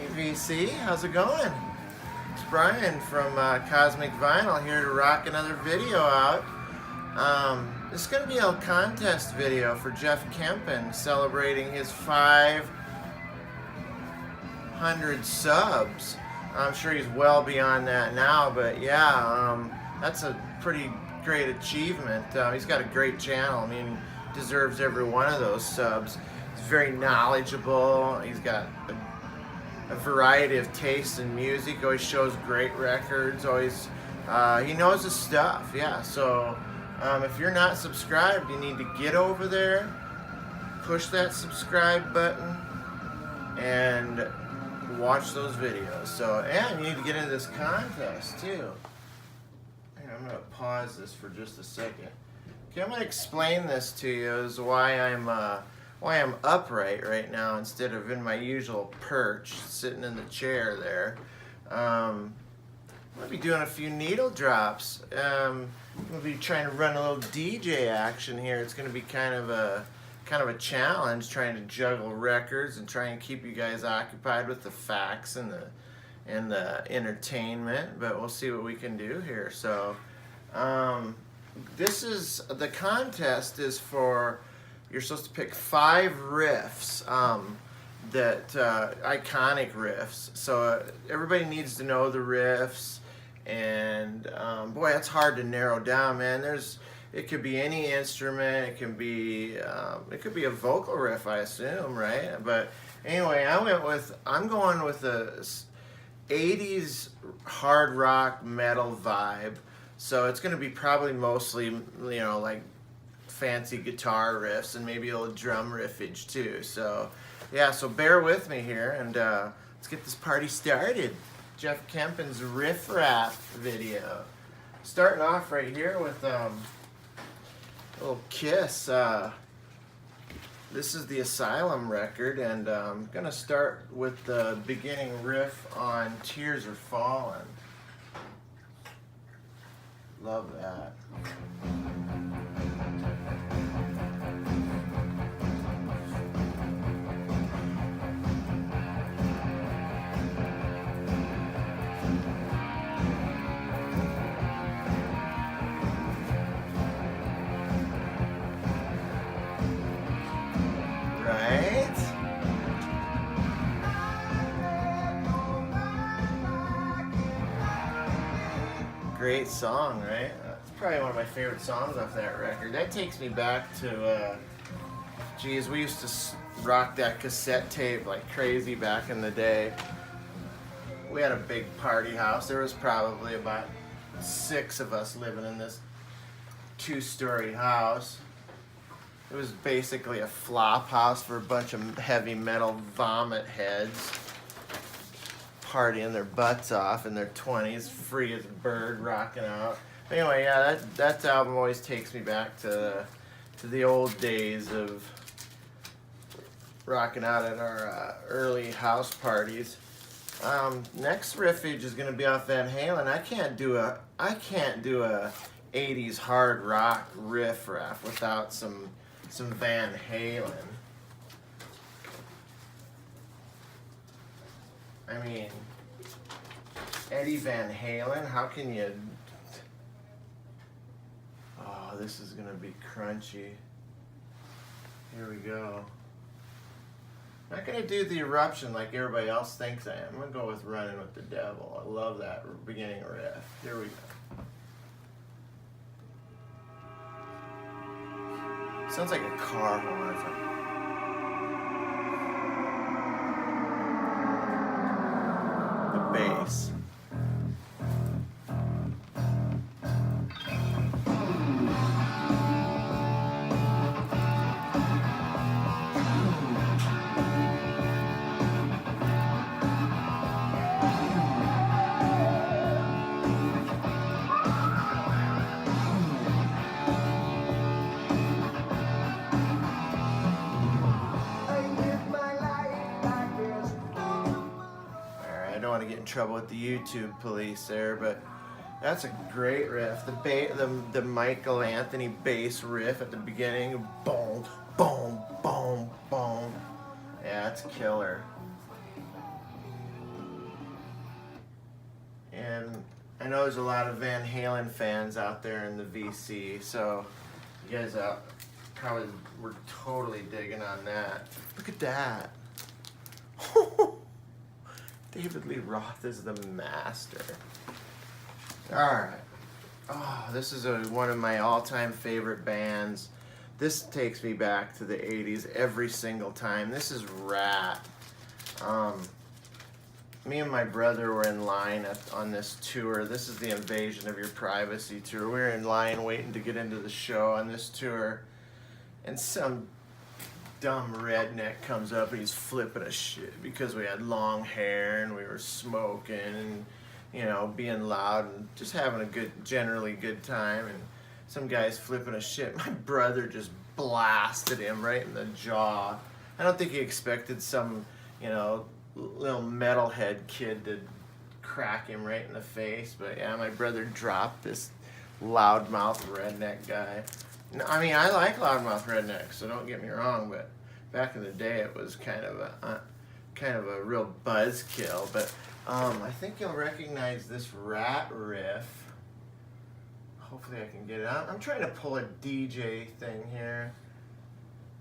Hey VC, how's it going? It's Brian from Cosmic Vinyl here to rock another video out. This is going to be a contest video for Jeff Kempin celebrating his 500 subs. I'm sure he's well beyond that now, but yeah, that's a pretty great achievement. He's got a great channel. I mean, deserves every one of those subs. He's very knowledgeable. He's got a variety of tastes in music. Always shows great records. Always, he knows his stuff. Yeah. So, if you're not subscribed, you need to get over there, push that subscribe button, and watch those videos. So, and you need to get into this contest too. Here, I'm gonna pause this for just a second. Okay, I'm gonna explain this to you as why I'm upright right now instead of in my usual perch, sitting in the chair there. I'm gonna be doing a few needle drops. I'm gonna be trying to run a little DJ action here. It's gonna be kind of a challenge, trying to juggle records and try and keep you guys occupied with the facts and the entertainment. But we'll see what we can do here. So, the contest is for. You're supposed to pick 5 riffs, iconic riffs. So everybody needs to know the riffs, and boy, that's hard to narrow down, man. It could be any instrument. It can be a vocal riff, I assume, right? But anyway, I'm going with a 80s hard rock metal vibe. So it's going to be probably mostly, like fancy guitar riffs and maybe a little drum riffage too. So yeah, so bear with me here and let's get this party started. Jeff Kempin's RIFF video. Starting off right here with a little Kiss. This is the Asylum record, and I'm gonna start with the beginning riff on Tears Are Falling. Love that. Great song, right? It's probably one of my favorite songs off that record. That takes me back to, geez, we used to rock that cassette tape like crazy back in the day. We had a big party house. There was probably about 6 of us living in this 2-story house. It was basically a flop house for a bunch of heavy metal vomit heads. Partying their butts off in their 20s, free as a bird, rocking out. Anyway, yeah, that album always takes me back to the old days of rocking out at our early house parties. Next riffage is gonna be off Van Halen. I can't do a 80s hard rock riff without some Van Halen. I mean, Eddie Van Halen, how can you... Oh, this is going to be crunchy. Here we go. I'm not going to do the eruption like everybody else thinks I am. I'm going to go with Running with the Devil. I love that beginning riff. Here we go. Sounds like a car horn. Bass. To get in trouble with the YouTube police there, but that's a great riff. The Michael Anthony bass riff at the beginning, boom, boom, boom, boom. Yeah, it's killer. And I know there's a lot of Van Halen fans out there in the VC, so you guys probably were totally digging on that. Look at that. David Lee Roth is the master. All right. Oh, this is one of my all-time favorite bands. This takes me back to the 80s every single time. This is RAFF. Me and my brother were in line on this tour. This is the Invasion of Your Privacy tour. We were in line waiting to get into the show on this tour, and some dumb redneck comes up and he's flipping a shit because we had long hair and we were smoking and, you know, being loud and just having a generally good time. And some guy's flipping a shit. My brother just blasted him right in the jaw. I don't think he expected some, you know, little metalhead kid to crack him right in the face, but yeah, my brother dropped this loudmouth redneck guy. I mean, I like loudmouth rednecks, so don't get me wrong, but back in the day it was kind of a real buzzkill. But I think you'll recognize this rat riff. Hopefully I can get it out. I'm trying to pull a DJ thing here.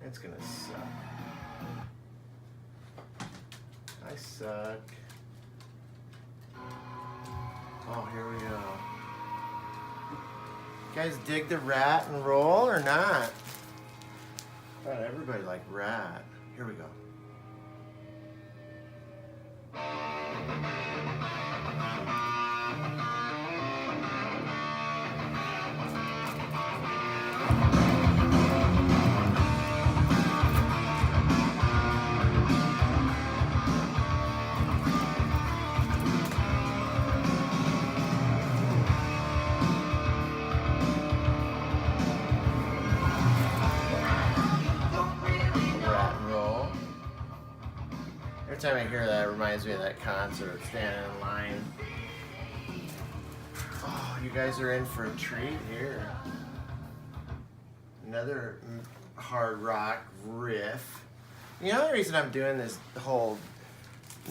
It's gonna suck. I suck. Oh, here we go. You guys dig the rat and roll or not? I thought everybody liked rat. Here we go. Every time I hear that, it reminds me of that concert, standing in line. Oh, you guys are in for a treat here. Another hard rock riff. You know, the reason I'm doing this whole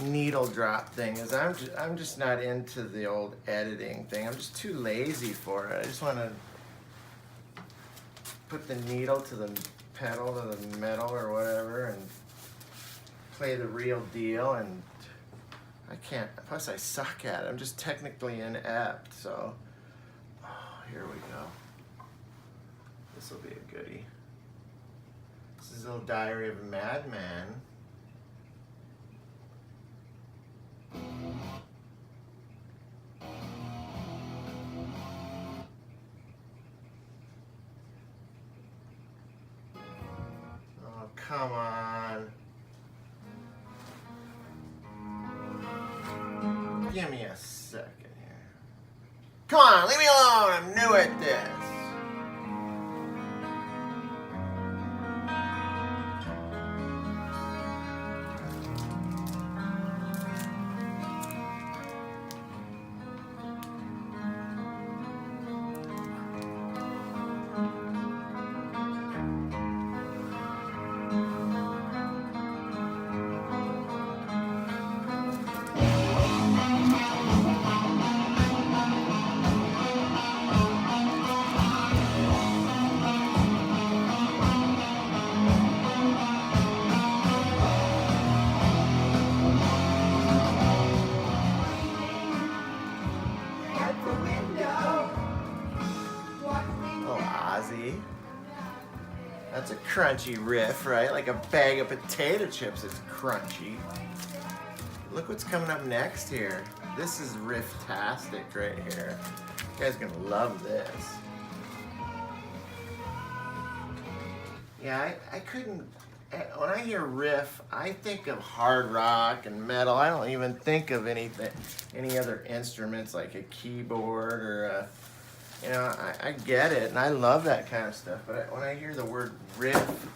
needle drop thing is I'm just not into the old editing thing. I'm just too lazy for it. I just want to put the needle to the pedal, to the metal or whatever, and play the real deal. And I can't, plus I suck at it. I'm just technically inept, so here we go. This will be a goodie. This is a little Diary of a Madman. Oh, come on. Give me a second here. Come on, leave me alone. I'm new at this. That's a crunchy riff, right? Like a bag of potato chips, it's crunchy. Look what's coming up next here. This is riff-tastic right here. You guys are gonna love this. Yeah, I couldn't, when I hear riff, I think of hard rock and metal. I don't even think of any other instruments like a keyboard or a, you know, I get it, and I love that kind of stuff, but when I hear the word riff,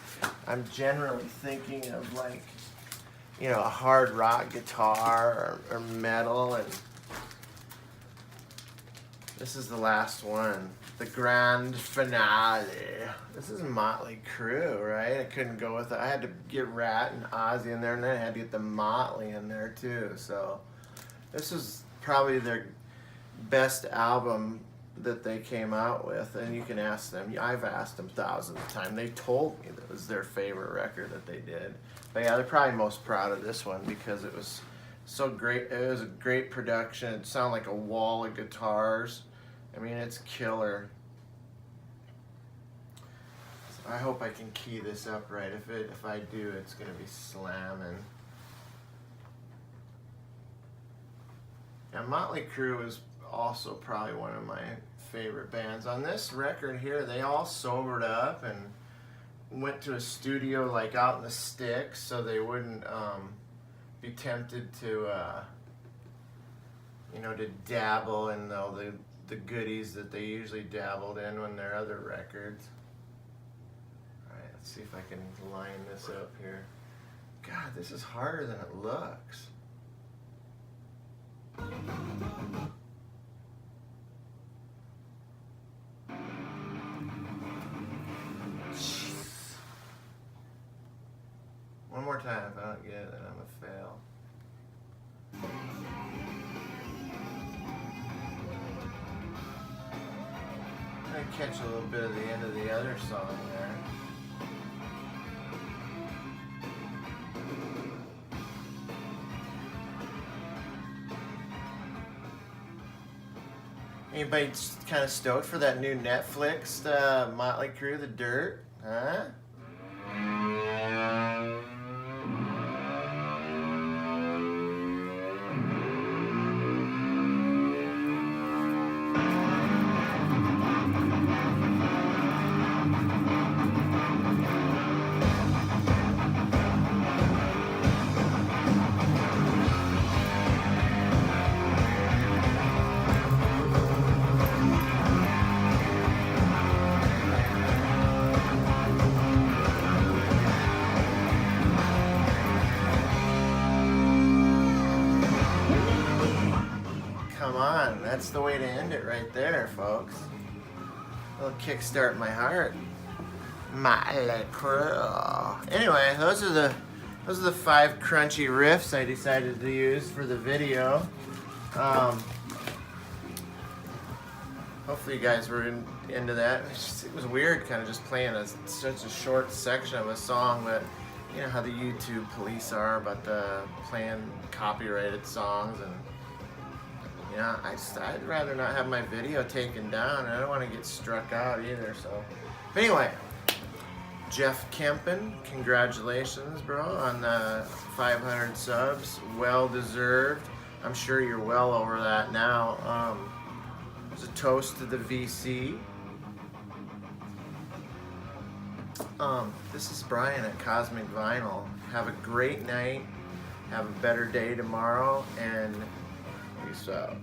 I'm generally thinking of, like, you know, a hard rock guitar or metal. And this is the last one, the grand finale. This is Motley Crue, right? I couldn't go with it. I had to get Rat and Ozzy in there, and then I had to get the Motley in there too. So this was probably best album that they came out with, and you can ask them. I've asked them thousands of times. They told me that it was their favorite record that they did. But yeah, they're probably most proud of this one because it was so great. It was a great production. It sounded like a wall of guitars. I mean, it's killer. So I hope I can key this up right. If I do, it's gonna be slamming. Yeah, Motley Crue is also probably one of my favorite bands. On this record here, they all sobered up and went to a studio like out in the sticks so they wouldn't be tempted to you know, to dabble in all the goodies that they usually dabbled in on their other records. Alright, let's see if I can line this up here. God, this is harder than it looks. One more time. If I don't get it, then I'm a fail. I'm gonna catch a little bit of the end of the other song there. Anybody kind of stoked for that new Netflix Motley Crue, The Dirt? Huh? Come on, that's the way to end it right there, folks. A little kickstart my heart. Motley Crue. Anyway, those are the 5 crunchy riffs I decided to use for the video. Hopefully you guys were into that. It was weird kind of just playing such a short section of a song, but you know how the YouTube police are about playing copyrighted songs, and you know, I'd rather not have my video taken down. I don't want to get struck out either. So, but anyway, Jeff Kempin, congratulations, bro, on 500 subs. Well deserved. I'm sure you're well over that now. It's a toast to the VC. This is Brian at Cosmic Vinyl. Have a great night. Have a better day tomorrow, and peace out.